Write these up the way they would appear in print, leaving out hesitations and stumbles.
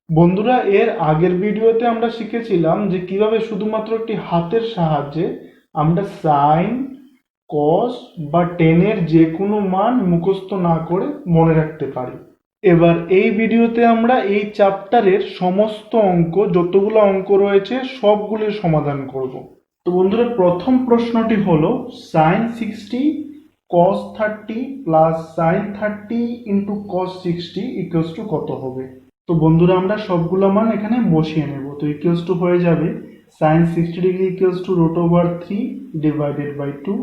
বন্ধুরা, এর আগের ভিডিওতে আমরা শিখেছিলাম যে কিভাবে শুধুমাত্র একটি হাতের সাহায্যে আমরা সাইন, কস বা টেনের যে কোনো মান মুখস্থ না করে মনে রাখতে পারি। এবার এই ভিডিওতে আমরা এই চ্যাপ্টারের সমস্ত অঙ্ক, যতগুলো অঙ্ক রয়েছে সবগুলির সমাধান করব। তো বন্ধুরা, প্রথম প্রশ্নটি হলো sine 60 cos 30 plus sine 30 into cos 60 equals to কত হবে। তো বন্ধুরা, আমরা সবগুলো মান এখানে বসিয়ে নেব। তো ইকুয়ালস টু হয়ে যাবে sine 60 degree equals to root over 3 divided by 2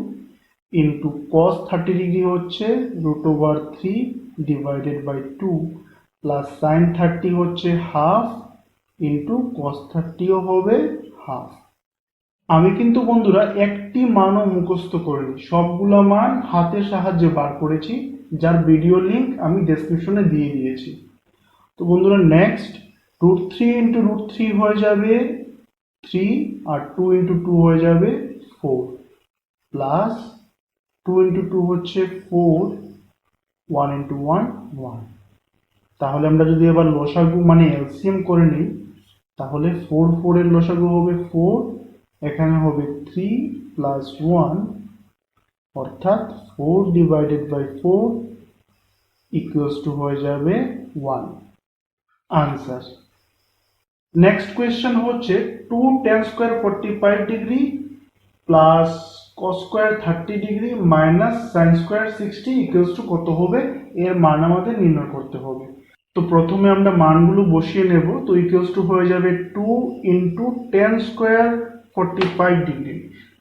into cos 30 degree হচ্ছে root over 3 divided by 2 plus sine 30 হচ্ছে হাফ ইন্টু কস 30ও হবে হাফ। আমি কিন্তু বন্ধুরা একটি মানও মুখস্থ করিনি, সবগুলো মান হাতের সাহায্যে বার করেছি, যার ভিডিও লিংক আমি ডেসক্রিপশনে দিয়ে দিয়েছি। তো বন্ধুরা, নেক্সট রুট 3 ইন্টু রুট 3 হয়ে যাবে 3 আর 2 ইন্টু 2 হয়ে যাবে 4 প্লাস 2 ইন্টু 2 হচ্ছে 4, 1 ইন্টু 1 1। তাহলে আমরা যদি এবার লসাগু মানে এলসিএম করে নিই, তাহলে 4 4 এর লসাগু হবে 4, এখানে হবে 3 প্লাস 1 অর্থাৎ 4 ডিভাইডেড বাই 4 ইকুয়ালস টু হয়ে যাবে 1। আনসার। নেক্সট কোয়েশ্চেন হচ্ছে 2 tan square 45 degree plus cos square 30 degree minus sin square 60 equals to কত হবে, এর মান আমাদের নির্ণয় করতে হবে। তো প্রথমে আমরা মানগুলো বসিয়ে নেব। তো ইকুয়ালস টু হয়ে যাবে 2 ইন্টু tan স্কোয়ার 45 ডিগ্রি।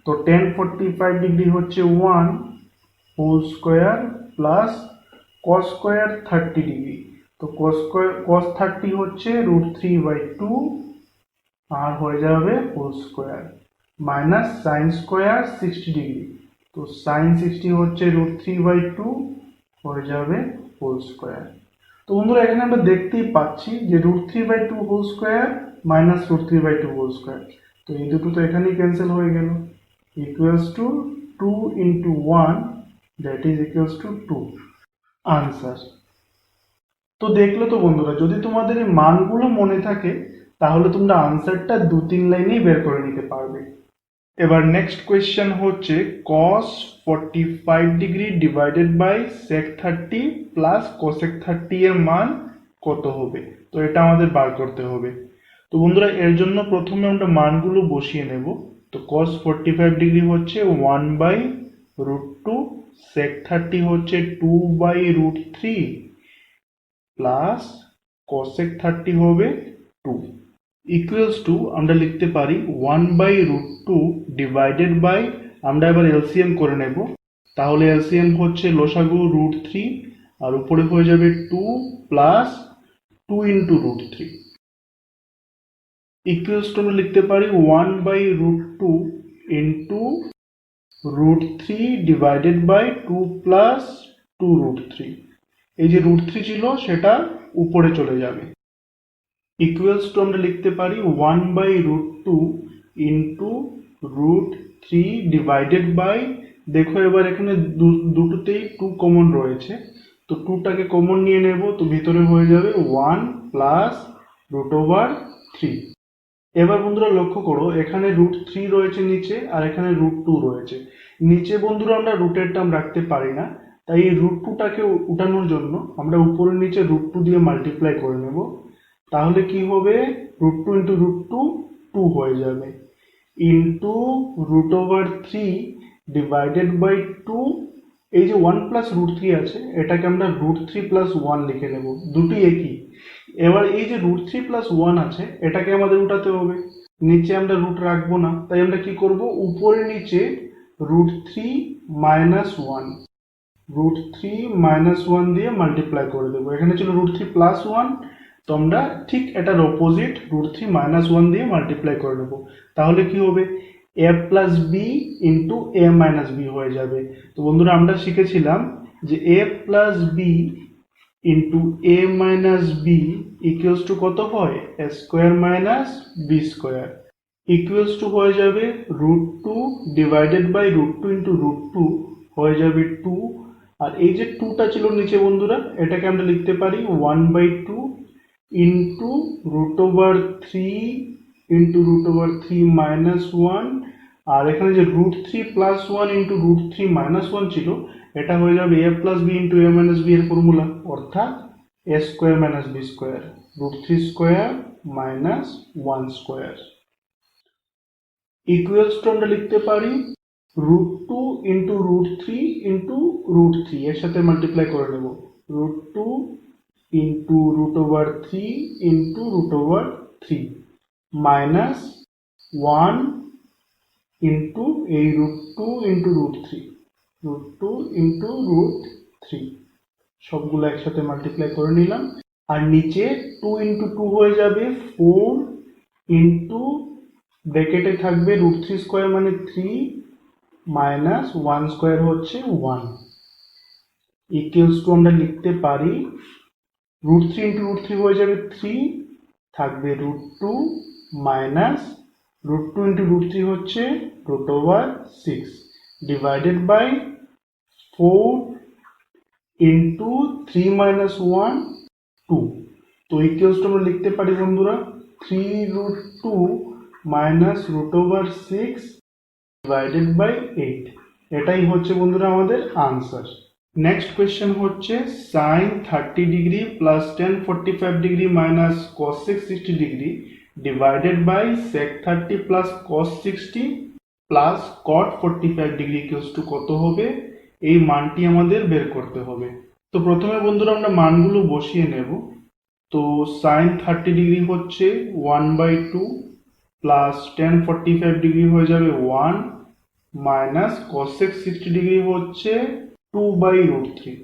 তো tan 45 ডিগ্রি হচ্ছে 1 whole square plus cos square 30 degree. তো cos 30 হচ্ছে রুট 3/2 আর হয়ে যাবে whole square minus sine square 60 degree. তো সাইন 60 হচ্ছে রুট 3/2 হয়ে যাবে হোল স্কোয়ার। তো বন্ধুরা, এখানে আমরা দেখতেই পাচ্ছি যে root 3/2 whole square minus root 3/2 whole square. তো এই দুটো তো এখানেই ক্যান্সেল হয়ে গেল। Equals to 2 into 1 that is equals to 2। Answer. তো দেখলে তো বন্ধুরা, যদি তোমাদের এই মানগুলো মনে থাকে তাহলে তোমরা আনসারটা 2-3 লাইনেই বের করে নিতে পারবে। এবার নেক্সট কোয়েশ্চেন হচ্ছে cos 45 degree divided by sec 30 plus cosec 30 এর মান কত হবে। তো এটা আমাদের বার করতে হবে। তো বন্ধুরা, এর জন্য প্রথমে আমরা মানগুলো বসিয়ে নেব। তো cos 45 ডিগ্রি হচ্ছে 1/√2, sec 30 হচ্ছে 2/√3 প্লাস cosec 30 হবে 2 ইকুয়ালস টু আমরা লিখতে পারি 1/√2 ডিভাইডেড বাই, আমরা এবার এলসিএম করে নেব। তাহলে এলসিএম হচ্ছে লসাগু √3 আর উপরে হয়ে যাবে 2 প্লাস 2 ইন্টু √3 ইকুয়ালস টু আমরা লিখতে পারি 1/√2 ইন্টু √3 ডিভাইডেড বাই 2 প্লাস 2√3। এই যে √3 ছিল সেটা উপরে চলে যাবে। ইকুয়ালস টু আমরা লিখতে পারি 1/√2 ইন্টু √3 ডিভাইডেড বাই, দেখো এবার এখানে দুটোতেই 2 কমন রয়েছে, তো 2টাকে কমন নিয়ে নেব। তো ভিতরে হয়ে যাবে 1 প্লাস √3। এবার বন্ধুরা লক্ষ্য করো, এখানে √3 রয়েছে নিচে আর এখানে √2 রয়েছে। নিচে বন্ধুরা আমরা রুটের টার্ম রাখতে পারি না, তাই এই √2টাকে উঠানোর জন্য আমরা উপরে নিচে √2 দিয়ে মাল্টিপ্লাই করে নেব। তাহলে কি হবে, √2 ইন্টু √2 2 হয়ে যাবে ইন্টু √3 ডিভাইডেড বাই 2। এই যে 1 প্লাস √3 আছে, এটাকে আমরা √3 প্লাস 1 লিখে নেব, দুটি একই। এবার এই যে √3 প্লাস 1 আছে, এটাকে আমাদের উঠাতে হবে। নিচে আমরা রুট রাখবো না, তাই আমরা কি করব, উপরে নিচে √3 মাইনাস 1 √3 মাইনাস 1 দিয়ে মাল্টিপ্লাই করে দেবো। এখানে ছিল √3 প্লাস 1, তো আমরা ঠিক এটার অপোজিট √3 মাইনাস 1 দিয়ে মাল্টিপ্লাই করে নেব। তাহলে কি হবে, a plus B into a minus b হয়ে যাবে। তো বন্ধুরা, আমরা শিখেছিলাম যে a plus B into a minus b equals to কত হয়, a square minus B square equals to হয়ে যাবে √2 ডিভাইডেড বাই √2 ইন্টু √2 হয়ে যাবে 2। আর এই যে 2টা ছিল নিচে বন্ধুরা, এটাকে আমরা লিখতে পারি 1/2 ইন্টু √3 ইন্টু √3 মাইনাস 1, আর এখানে যে √3 প্লাস 1 ইন্টু √3 মাইনাস 1 ছিল, এটা হয়ে যাবে a plus B into a minus B এর ফর্মুলা, অর্থাৎ a square minus B square, √3 square minus 1 square. Equals to আমরা লিখতে পারি √2 ইন্টু √3 ইন্টু √3 এর সাথে মাল্টিপ্লাই করে নেব, √2 ইন্টু √3 ইন্টু √3 মাইনাস 1 ইন্টু এই √2 ইন্টু √3 ইন্টু √3 সবগুলো একসাথে মাল্টিপ্লাই করে নিলাম। আর নিচে 2 ইন্টু 2 হয়ে যাবে 4 ইন্টু ব্র্যাকেটে থাকবে √3 স্কোয়ার মানে 3 মাইনাস 1 স্কোয়ার হচ্ছে 1, ইকুয়ালস টু আমরা লিখতে পারি √3 ইন্টু √3 হয়ে যাবে 3, থাকবে √2 মাইনাস √2 ইন্টু √3 হচ্ছে √6 ডিভাইডেড বাই 4 ইন্টু 3 মাইনাস 1 2। তো ইকুয়ালস টু আমরা লিখতে পারি বন্ধুরা 3√2 মাইনাস √6 ডিভাইডেড বাই 8। এটাই হচ্ছে বন্ধুরা আমাদের আনসার। নেক্সট কোয়েশ্চেন হচ্ছে sin 30 degree plus tan 45 degree minus cos 60 degree divided by sec 30 plus cos 60 plus cot 45 degree equals to কত হবে, এই মানটি আমাদের বের করতে হবে। তো প্রথমে বন্ধুরা আমরা মানগুলো বসিয়ে নেব। তো sin 30 ডিগ্রি হচ্ছে 1/2 প্লাস tan 45 ডিগ্রি হয়ে যাবে 1 মাইনাস cos 60 ডিগ্রি হচ্ছে 2/√3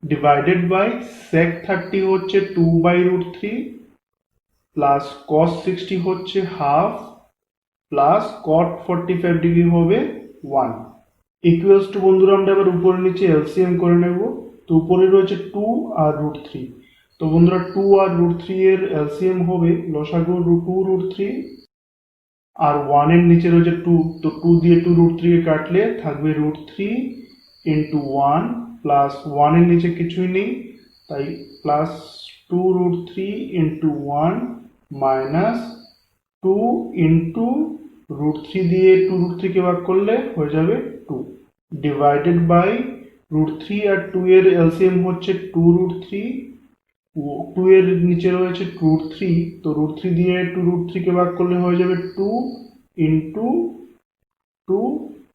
ডিভাইডেড বাই sec 30 হচ্ছে 2/√3 প্লাস cos 60 হচ্ছে হাফ প্লাস cot 45 ডিগ্রি হবে 1 ইকুয়ালস টু বন্ধুরা আমরা এবার উপরে নিচে এলসিএম করে নেব। তো উপরে রয়েছে 2 আর √3। তো বন্ধুরা 2 আর √3 এর এলসিএম হবে লসাগু √2√3 আর 1 এর নিচে রয়েছে 2, তো 2 দিয়ে 2√3 কে কাটলে থাকবে √3 ইন্টু 1 প্লাস 1 এর নিচে কিছুই নেই তাই প্লাস 2√3 ইন্টু 1 মাইনাস 2 ইন্টু √3 দিয়ে 2√3 কে ভাগ করলে হয়ে যাবে 2 ডিভাইডেড বাই √3 আর 2 এর এলসিএম হচ্ছে 2√3, 2 এর নিচে রয়েছে √3, তো √3 দিয়ে 2√3 কে ভাগ করলে হয়ে যাবে 2 ইন্টু 2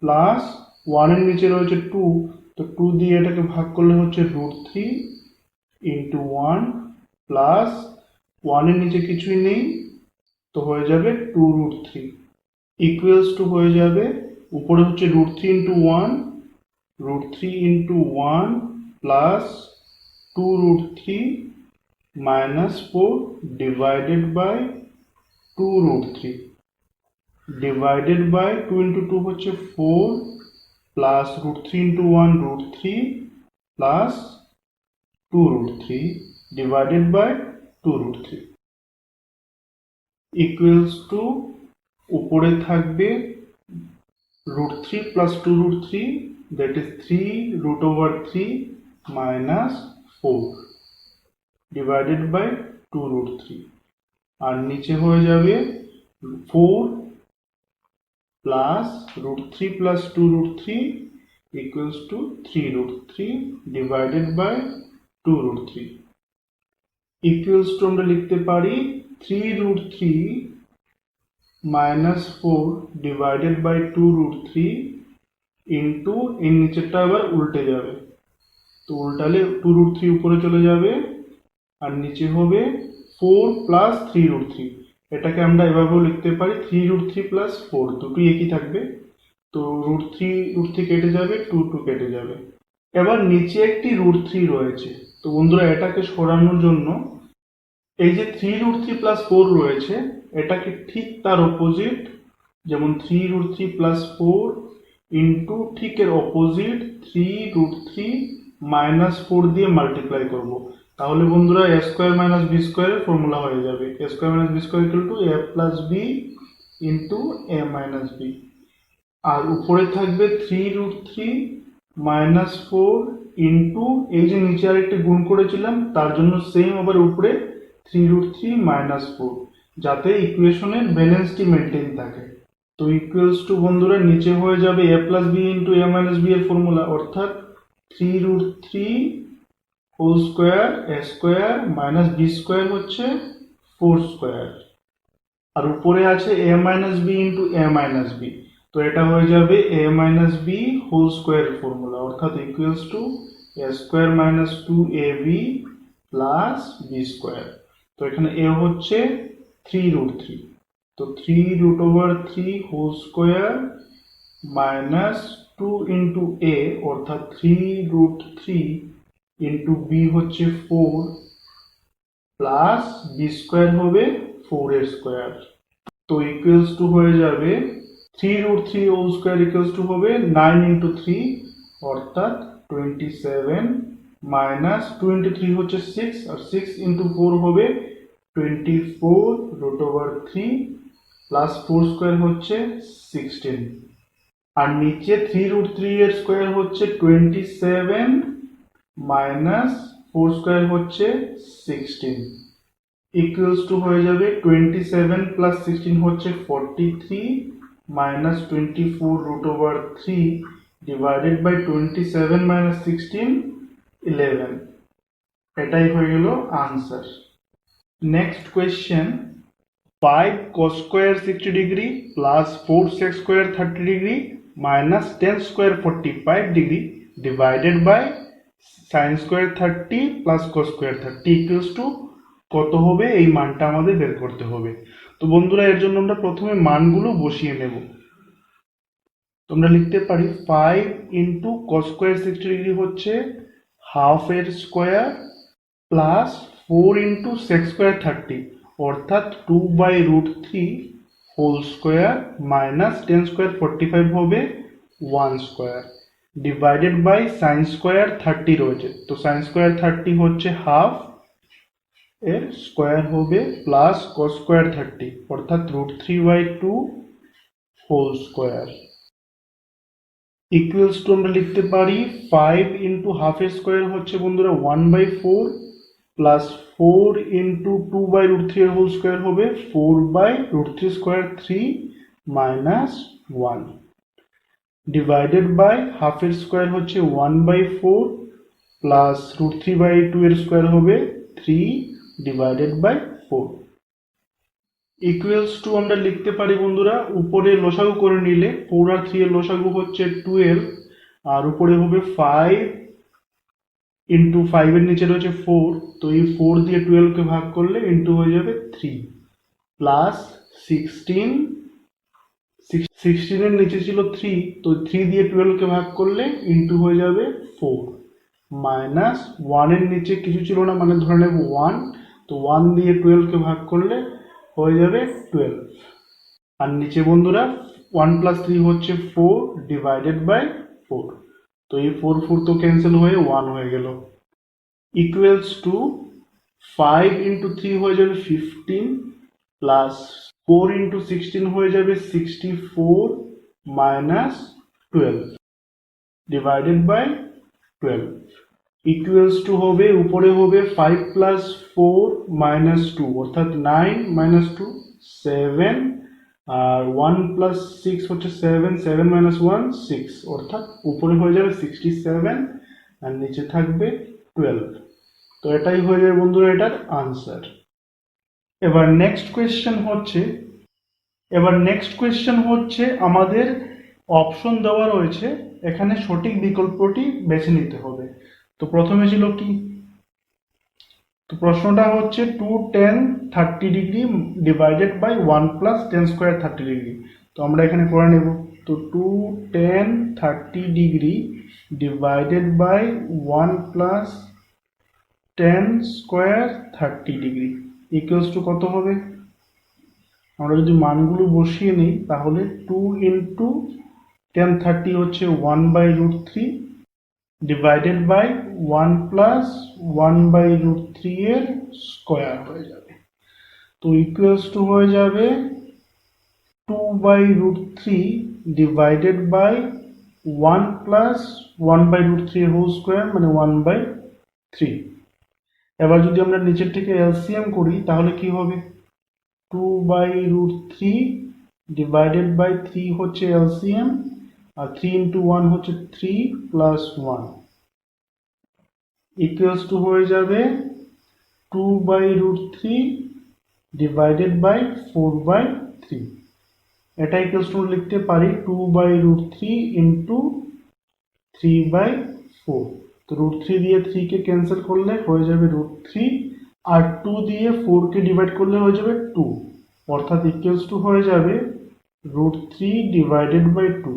প্লাস 1 এর নিচে রয়েছে 2, তো 2 দিয়ে এটাকে ভাগ করলে হচ্ছে √3 ইন্টু 1 প্লাস 1 এর নিচে কিছুই নেই তো হয়ে যাবে 2√3 ইকুয়ালস টু হয়ে যাবে উপরে হচ্ছে √3 into 1 √3 into 1 plus 2√3 minus 4 divided by 2√3 divided by 2 into 2 হচ্ছে 4 plus √3 into 1 √3 plus 2√3 divided by 2√3 equals to উপরে থাকবে √3 plus 2√3 that is 3√3 minus 4 divided by 2√3 আর নিচে হয়ে যাবে 4 plus √3 plus 2√3 equals to 3√3 divided by 2√3 equals to আমরা লিখতে পারি 3√3 minus 4 divided by 2√3 into এর নিচেরটা আবার উল্টে যাবে, তো উল্টালে 2√3 উপরে চলে যাবে আর নিচে হবে 4 plus 3√3, এটাকে আমরা এভাবেও লিখতে পারি 3√3 plus 4, দুটোই একই থাকবে, তো √3 কেটে যাবে, 2 কেটে যাবে। এবার নিচে একটি √3 রয়েছে, তো বন্ধুরা এটাকে সরানোর জন্য এই যে 3√3 plus 4 রয়েছে এটাকে ঠিক তার অপোজিট, যেমন 3√3 plus 4 ইন্টু ঠিক এর অপোজিট 3√3 minus 4 দিয়ে মাল্টিপ্লাই করব, তাহলে বন্ধুরা a স্কয়ার মাইনাস b স্কয়ারের ফর্মুলা হয়ে যাবে a square minus b square equal to a plus b into a minus b, আর উপরে থাকবে 3√3 minus 4 ইন্টু এই যে নিচে আরেকটা গুণ করেছিলাম তার জন্য সেম আবার উপরে 3√3 -4, যাতে ইকুয়েশনের ব্যালেন্সটি মেনটেন থাকে। তো ইকুয়ালস টু বন্ধুরা নিচে হয়ে যাবে a plus B into a minus B এর ফর্মুলা, অর্থাৎ 3√3 whole square a square minus B square হচ্ছে 4 স্কোয়ার, আর উপরে আছে a minus B into a minus B, তো এটা হয়ে যাবে a মাইনাস বি হোল স্কোয়ার ফর্মুলা, অর্থাৎ equals to a square minus 2ab plus B square. তো এখানে a হচ্ছে 3√3, তো 3√3 whole square minus 2 into a, অর্থাৎ 3√3 ইন্টু বি হচ্ছে 4 প্লাস বি স্কোয়ার হবে 4 এর স্কোয়ার। তো ইকুয়ালস টু হয়ে যাবে 3√3 হোল স্কোয়ার ইকুয়ালস টু হবে 9 ইন্টু 3, অর্থাৎ 27 মাইনাস 2 ইন্টু 3 হচ্ছে 6, আর 6 ইন্টু 4 হবে 24√3 প্লাস 4 স্কোয়ার হচ্ছে 16, আর নিচে 3√3 এর স্কোয়ার হচ্ছে 27 মাইনাস 4 স্কোয়ার হচ্ছে 16, ইকুয়ালস টু হয়ে যাবে 27 প্লাস 16 হচ্ছে 43 মাইনাস 24√3 ডিভাইডেড বাই 27 মাইনাস 16 11, এটাই হয়ে গেল answer. Next question, 5 cos square 60 degree plus 4 sec square 30 degree minus 10 square 45 degree divided by sin square 30 plus cos square 30 equals to কত হবে, এই মানটা আমাদের বের করতে হবে। তো বন্ধুরা এর জন্য আমরা প্রথমে মানগুলো বসিয়ে নেব। তোমরা লিখতে পারি 5 ইন্টু cos square 60 degree হচ্ছে হাফ এর square plus 4 into sec square 30, অর্থাৎ 2/√3 হোল স্কোয়ার মাইনাস 10 স্কোয়ার 45 হবে 1 square divided by sine square 30 রয়েছে, তো সাইন স্কোয়ার 30 হচ্ছে হাফ এর স্কোয়ার হবে প্লাস cos স্কোয়ার 30, অর্থাৎ √3/2 হোল স্কোয়ার ইকুয়ালস টু আমরা লিখতে পারি 5 ইন্টু হাফ এর স্কোয়ার হচ্ছে বন্ধুরা 1/4 প্লাস 4 ইন্টু 2/√3 এর হোল স্কোয়ার হবে 4/√3 square 3 minus 1 divided by half এর স্কোয়ার হচ্ছে 1/4 প্লাস √3/2 এর স্কোয়ার হবে 3 ডিভাইডেড বাই 4 ইকুয়ালস টু আমরা লিখতে পারি বন্ধুরা উপরে লসাগু করে নিলে 4 আর 3 এর লসাগু হচ্ছে 12, আর উপরে হবে 5 ইন্টু 5 এর নিচে রয়েছে 4, তো এই 4 দিয়ে 12 কে ভাগ করলে ইন্টু হয়ে যাবে 3 প্লাস 16 এর নিচে ছিল 3, তো 3 দিয়ে 12 কে ভাগ করলে ইন্টু হয়ে যাবে 4 মাইনাস 1 এর নিচে কিছু ছিল না, মানে ধরে নেব 1, তো 1 দিয়ে 12 কে ভাগ করলে হয়ে যাবে 12, আর নিচে বন্ধুরা 1 প্লাস 3 হচ্ছে 4 ডিভাইডেড বাই 4, তো এই 4 4 তো ক্যান্সেল হয়ে 1 হয়ে গেল ইকুয়ালস টু 5 ইন্টু 3 হয়ে যাবে 15 প্লাস 4 ইন্টু 16 হয়ে যাবে 64 minus 12 divided by 12 equals to হবে উপরে হবে 5 প্লাস 4 মাইনাস 2, অর্থাৎ 9 মাইনাস 2 7, আর 1 প্লাস 6 হচ্ছে 7, 7 মাইনাস 1 6, অর্থাৎ উপরে হয়ে যাবে 67 আর নিচে থাকবে 12, তো এটাই হয়ে যাবে বন্ধুরা এটার আনসার। এবার নেক্সট কোয়েশ্চেন হচ্ছে আমাদের অপশন দেওয়া রয়েছে, এখানে সঠিক বিকল্পটি বেছে নিতে হবে। তো প্রথমে ছিল কি, তো প্রশ্নটা হচ্ছে 2 tan 30 degree divided by 1 plus 10 square 30 degree, তো আমরা এখানে করে নেব। তো 2 tan 30 degree divided by 1 plus 10 square 30 degree equals to কত হবে, আমরা যদি মানগুলো বসিয়ে নিই তাহলে 2 ইন্টু tan 30 হচ্ছে 1/√3 ডিভাইডেড বাই 1 প্লাস 1/√3 এর স্কোয়ার হয়ে যাবে, তো ইকুয়ালস টু হয়ে যাবে 2/√3 ডিভাইডেড বাই 1 প্লাস 1/√3 এর হোল স্কোয়ার মানে 1/3। এবার যদি আমরা নিচের থেকে এলসিএম করি তাহলে কি হবে, 2/√3 ডিভাইডেড বাই 3 হচ্ছে এলসিএম, আর 3 ইন্টু 1 হচ্ছে 3 প্লাস 1 ইকুয়ালস টু হয়ে যাবে 2/√3 ডিভাইডেড বাই 4/3। এটা ইকুয়ালস টু লিখতে পারি 2/√3 ইন্টু 3/4। তো √3 দিয়ে 3 কে ক্যান্সেল করলে হয়ে যাবে √3, আর 2 দিয়ে 4 কে ডিভাইড করলে হয়ে যাবে 2, অর্থাৎ ইকুয়ালস টু হয়ে যাবে √3 ডিভাইডেড বাই 2।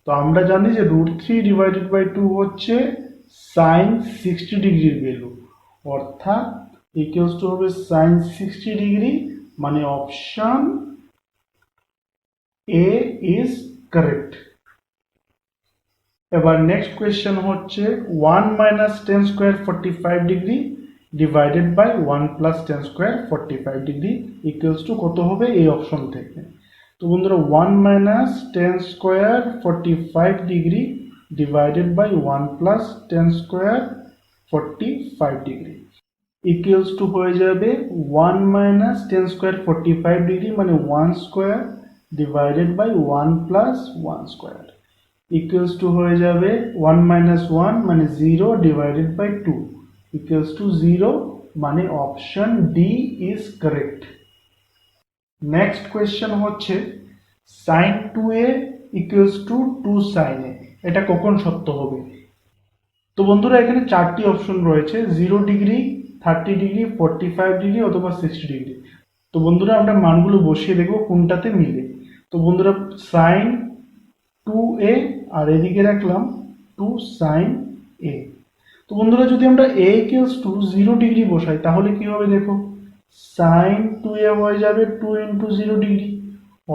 তো আমরা জানি যে √3 ডিভাইডেড বাই 2 হচ্ছে সাইন 60 ডিগ্রির ভ্যালু, অর্থাৎ ইকুয়ালস টু হবে সাইন 60 ডিগ্রি, মানে অপশন এ ইজ কারেক্ট। এবার নেক্সট কোয়েশ্চেন হচ্ছে 1 minus tan square 45 degree divided by 1 plus tan square 45 degree equals to কত হবে এই অপশন থেকে। তো বন্ধুরা 1 minus tan square 45 degree divided by 1 plus tan square 45 degree equals to হয়ে যাবে 1 মাইনাস টেন স্কোয়ার 45 ডিগ্রি মানে 1 square divided by 1 plus 1 square equals to হয়ে যাবে 1 মাইনাস 1 মানে 0 ডিভাইডেড বাই 2 ইকুয়ালস টু 0, মানে option D is correct. Next question হচ্ছে sin 2a equals to 2 sin a, এটা কখন সত্য হবে। তো বন্ধুরা এখানে চারটি অপশন রয়েছে, 0 ডিগ্রি, 30 ডিগ্রি, 45 ডিগ্রি অথবা 60 ডিগ্রি। তো বন্ধুরা আমরা মানগুলো বসিয়ে দেখব কোনটাতে মিলে। তো বন্ধুরা sin 2a আর এদিকে রাখলাম 2 sin a। তো বন্ধুরা যদি আমরা a ইকুয়ালস টু 0 ডিগ্রি বসাই তাহলে কি হবে দেখো, sin 2a হয়ে যাবে 2 ইন্টু 0 ডিগ্রি,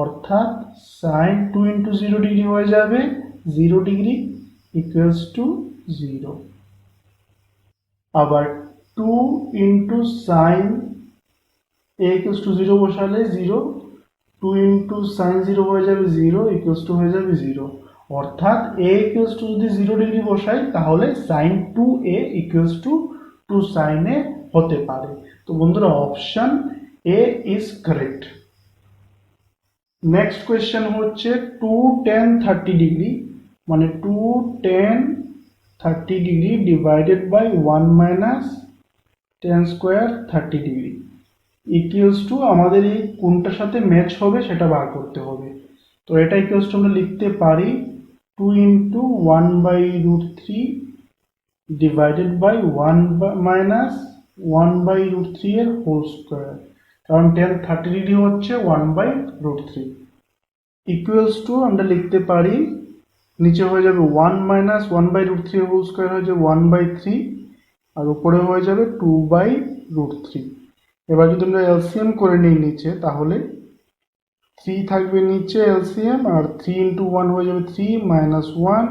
অর্থাৎ sin 2 ইন্টু 0 ডিগ্রি হয়ে যাবে 0 ডিগ্রি ইকুয়ালস টু 0। আবার 2 into sin a equals to 0 বসালে 0, 2 ইন্টু sin 0 হয়ে যাবে 0 ইকুয়ালস টু হয়ে যাবে 0, অর্থাৎ a ইকুয়ালস টু যদি 0 ডিগ্রি বসাই তাহলে sin 2a equals to 2 sin a হতে পারে। তো বন্ধুরা option a is correct. Next question হচ্ছে 2 tan 30 ডিগ্রি মানে 2 tan 30 degree divided by 1 minus tan square 30 degree equals to, আমাদের এই কোনটার সাথে ম্যাচ হবে সেটা বার করতে হবে। তো এটা ইকুয়ালস টু আমরা লিখতে পারি 2 ইন্টু 1/√3 ডিভাইডেড বাই 1 মাইনাস 1/√3 এর হোল স্কোয়ার, কারণ tan 30 ডিগ্রি হচ্ছে 1/√3 ইকুয়ালস টু আমরা লিখতে পারি, নিচে হয়ে যাবে 1 মাইনাস 1/√3 এর হোল স্কোয়ার হয়ে যাবে 1/3, আর উপরে হয়ে যাবে 2/√3। এবার যদি আমরা এলসিএম করে নিই নিচে তাহলে 3 থাকবে নিচে এলসিএম, আর 3 ইন্টু 1 হয়ে যাবে 3 মাইনাস 1,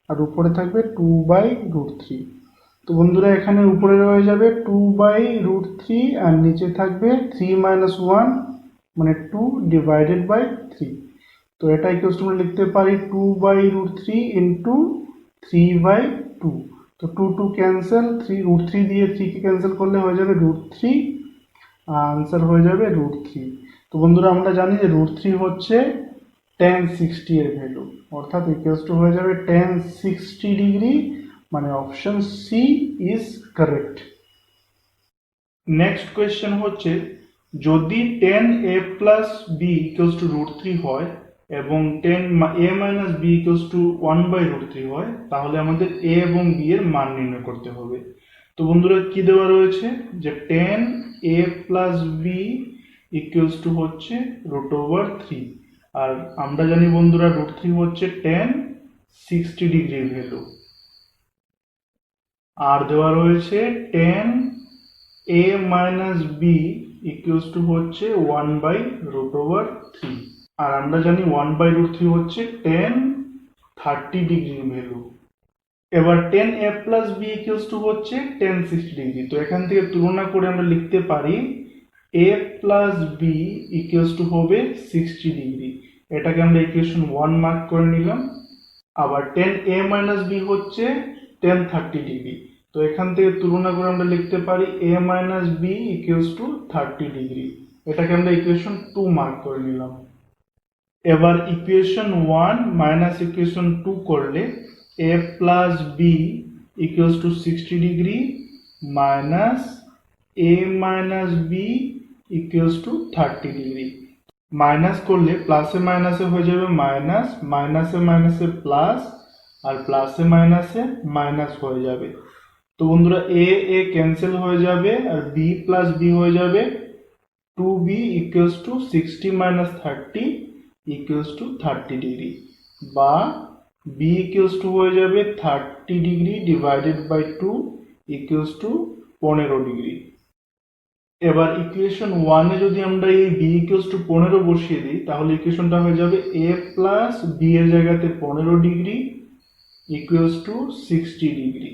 আর উপরে থাকবে 2/√3। তো বন্ধুরা এখানে উপরে রয়ে যাবে 2/√3 আর নিচে থাকবে 3 মাইনাস 1 মানে 2 ডিভাইডেড বাই 3। তো এটা ইকুয়ালস টু আমরা লিখতে পারি 2/√3 ইন্টু 3/2। তো 2 ক্যান্সেল, 3√3 দিয়ে 3 কে ক্যান্সেল করলে হয়ে যাবে √3, আনসার হয়ে যাবে √3। তো বন্ধুরা আমরা জানি যে √3 হচ্ছে tan 60 এর ভ্যালু, অর্থাৎ ইকুয়ালস টু হয়ে যাবে tan 60 ডিগ্রি, মানে option c is correct. Next question হচ্ছে যদি tan a plus b equals to √3 হয় এবং tan a minus b equals to 1/√3 হয় তাহলে আমাদের a এবং b এর মান নির্ণয় করতে হবে। তো বন্ধুরা কি দেওয়া রয়েছে যে tan a plus b equals two হচ্ছে √3, আর আমরা জানি বন্ধুরা √3 হচ্ছে tan 60 ডিগ্রির ভ্যালু, আর দেওয়া রয়েছে tan a minus b equals two হচ্ছে 1/√3, আর আমরা জানি 1/√3 হচ্ছে tan 30 ডিগ্রির ভ্যালু। এবার tan a plus b equals two হচ্ছে tan 60 ডিগ্রি। তো এখান থেকে তুলনা করে আমরা লিখতে পারি a plus b equals to হবে 60 ডিগ্রি, এটাকে আমরা ইকুয়েশন 1 মার্ক করে নিলাম। আবার tan a মাইনাস b হচ্ছে tan 30 ডিগ্রি, তো এখান থেকে তুলনা করে আমরা লিখতে পারি a minus b equals to 30 degree. এটাকে আমরা ইকুয়েশন 2 মার্ক করে নিলাম। এবার ইকুয়েশন 1 মাইনাস ইকুয়েশন 2 করলে a plus b equals to 60 degree minus a minus b equals to 30 degree. Minus করলে প্লাসে মাইনাসে হয়ে যাবে মাইনাস, মাইনাসে মাইনাসে প্লাস, আর প্লাসে মাইনাসে মাইনাস হয়ে যাবে। তো বন্ধুরা এ এ ক্যান্সেল হয়ে যাবে আর বি প্লাস বি হয়ে যাবে 2b equals to 60 minus 30 equals to 30 degree, বা b ইকুয়ালস টু হয়ে যাবে 30 degree divided by 2 equals to 15 degree. এবার ইকুয়েশন 1 এ যদি আমরা এই b ইকুয়ালস টু 15 বসিয়ে দিই তাহলে ইকুয়েশনটা হয়ে যাবে a প্লাস b এর জায়গাতে 15 ডিগ্রি ইকুয়ালস টু 60 ডিগ্রি,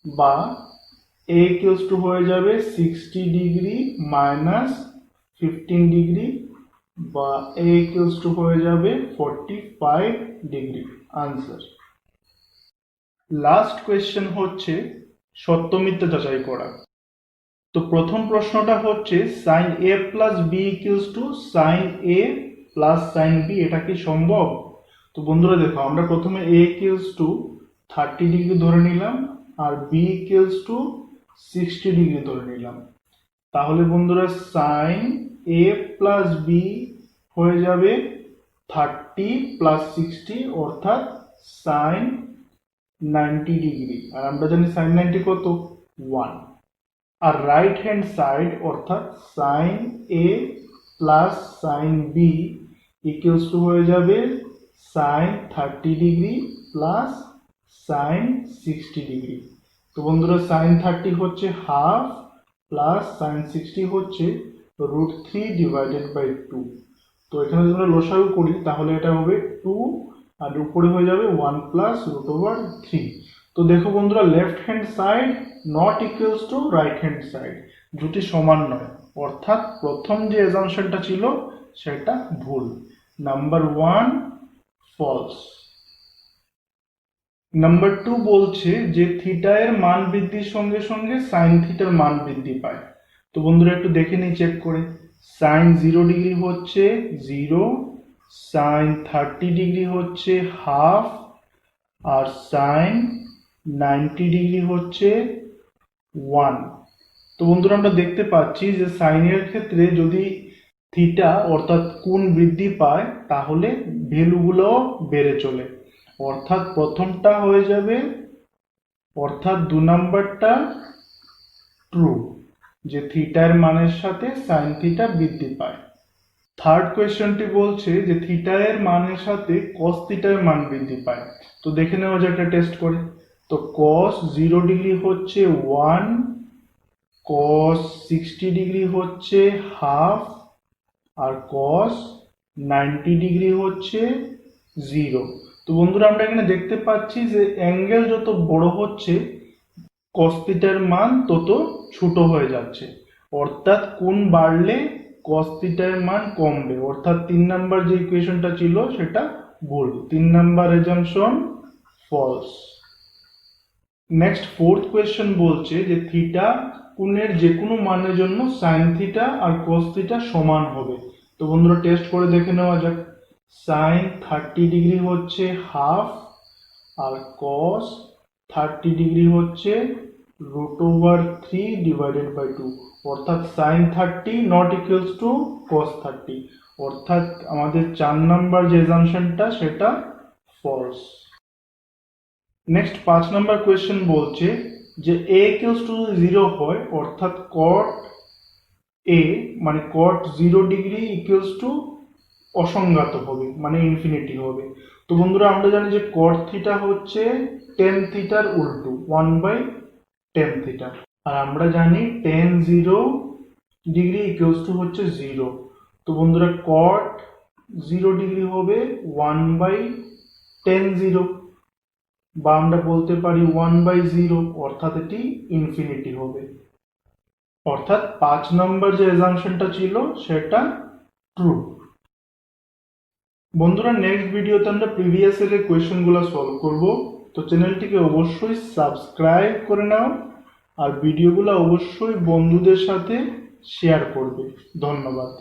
বা a ইকুয়ালস টু হয়ে যাবে 60 ডিগ্রি মাইনাস 15 ডিগ্রি, বা a ইকুয়ালস টু হয়ে যাবে 45 ডিগ্রি। আনসার। লাস্ট কোয়েশ্চেন হচ্ছে সত্য মিথ্যা যাচাই করা। তো প্রথম প্রশ্নটা হচ্ছে sine a plus b equals to sine a plus sine b, এটা কি সম্ভব? তো বন্ধুরা দেখো, আমরা প্রথমে a ইকুয়ালস টু 30 ডিগ্রি ধরে নিলাম আর b ইকুয়ালস টু 60 ডিগ্রি ধরে নিলাম। তাহলে বন্ধুরা সাইন a প্লাস b হয়ে যাবে 30 প্লাস 60 অর্থাৎ সাইন 90 ডিগ্রি, আর আমরা জানি সাইন 90 কত? 1। আর রাইট হ্যান্ড সাইড অর্থাৎ sine a plus sine b equals to হয়ে যাবে sine 30 degree plus sine 60 degree. তো বন্ধুরা সাইন 30 হচ্ছে হাফ প্লাস সাইন 60 হচ্ছে √3 ডিভাইডেড বাই 2। তো এখানে যদি আমরা লসাগু করি তাহলে এটা হবে 2 আর উপরে হয়ে যাবে 1 প্লাস √3। তো দেখো বন্ধুরা, left hand side not equals two right hand side, দুটি সমান নয়, অর্থাৎ প্রথম যে অ্যাজাম্পশনটা ছিল সেটা ভুল। Number 1 false. নাম্বার 2 বলছে যে থিটা এর মান বৃদ্ধির সঙ্গে সঙ্গে সাইন থিটার মান বৃদ্ধি পায়। তো বন্ধুরা একটু দেখে নিই চেক করে। সাইন 0 ডিগ্রি হচ্ছে 0, সাইন 30 ডিগ্রি হচ্ছে হাফ, আর সাইন 90 ডিগ্রি হচ্ছে 1। তো বন্ধুরা আমরা দেখতে পাচ্ছি যে সাইনের ক্ষেত্রে যদি থিটা অর্থাৎ কোণ বৃদ্ধি পায় তাহলে ভ্যালুগুলো বেড়ে চলে, অর্থাৎ প্রথমটা হয়ে যাবে, অর্থাৎ 2 নাম্বারটা ট্রু, যে থিটার মানের সাথে সাইন থিটা বৃদ্ধি পায়। থার্ড কোয়েশ্চনটি বলছে যে থিটা এর মানের সাথে কস থিটার মান বৃদ্ধি পায়। তো দেখে নেওয়া যায় একটা টেস্ট করে। তো কস 0 ডিগ্রি হচ্ছে 1, কস 60 ডিগ্রি হচ্ছে হাফ, আর কস 90 ডিগ্রি হচ্ছে 0। তো বন্ধুরা আমরা এখানে দেখতে পাচ্ছি যে অ্যাঙ্গেল যত বড় হচ্ছে কস থিটার মান তত ছোট হয়ে যাচ্ছে, অর্থাৎ কোণ বাড়লে কস থিটার মান কমবে, অর্থাৎ 3 নাম্বার যে ইকুয়েশনটা ছিল সেটা ভুল। 3 number assumption false. Next fourth question বলছে যে থিটা কোণের যে কোনো মানের জন্য সাইন থিটা আর কস থিটা সমান হবে। তো বন্ধুরা টেস্ট করে দেখে নেওয়া যাক। সাইন 30 ডিগ্রি হচ্ছে হাফ, আর কস 30 ডিগ্রি হচ্ছে √3 ডিভাইডেড বাই 2, অর্থাৎ sine 30 not equals to cos 30, অর্থাৎ আমাদের 4 নাম্বার যে অ্যাজাম্পশনটা সেটা ফলস। নেক্সট 5 নাম্বার কোয়েশ্চেন বলছে যে a ইকুয়ালস টু 0 হয়, অর্থাৎ cot a মানে cot 0 ডিগ্রি ইকুয়ালস টু অসংজ্ঞাত হবে, মানে ইনফিনিটি হবে। তো বন্ধুরা আমরা জানি যে cot থিটা হচ্ছে tan থিটার উল্টো 1/tan থিটা, আর আমরা জানি tan 0 ডিগ্রি ইকুয়ালস টু হচ্ছে 0। তো বন্ধুরা cot 0 ডিগ্রি হবে 1/tan 0, বা আমরা বলতে পারি 1/0, অর্থাৎ এটি ইনফিনিটি হবে। অর্থাৎ 5 নম্বর যে অ্যাজাম্পশনটা ছিল সেটা ট্রু। বন্ধুরা নেক্সট ভিডিওতে আমরা প্রিভিয়াস ইয়ারের কোয়েশ্চেনগুলো সলভ করব। তো চ্যানেলটিকে অবশ্যই সাবস্ক্রাইব করে নাও আর ভিডিওগুলো অবশ্যই বন্ধুদের সাথে শেয়ার করবে। ধন্যবাদ।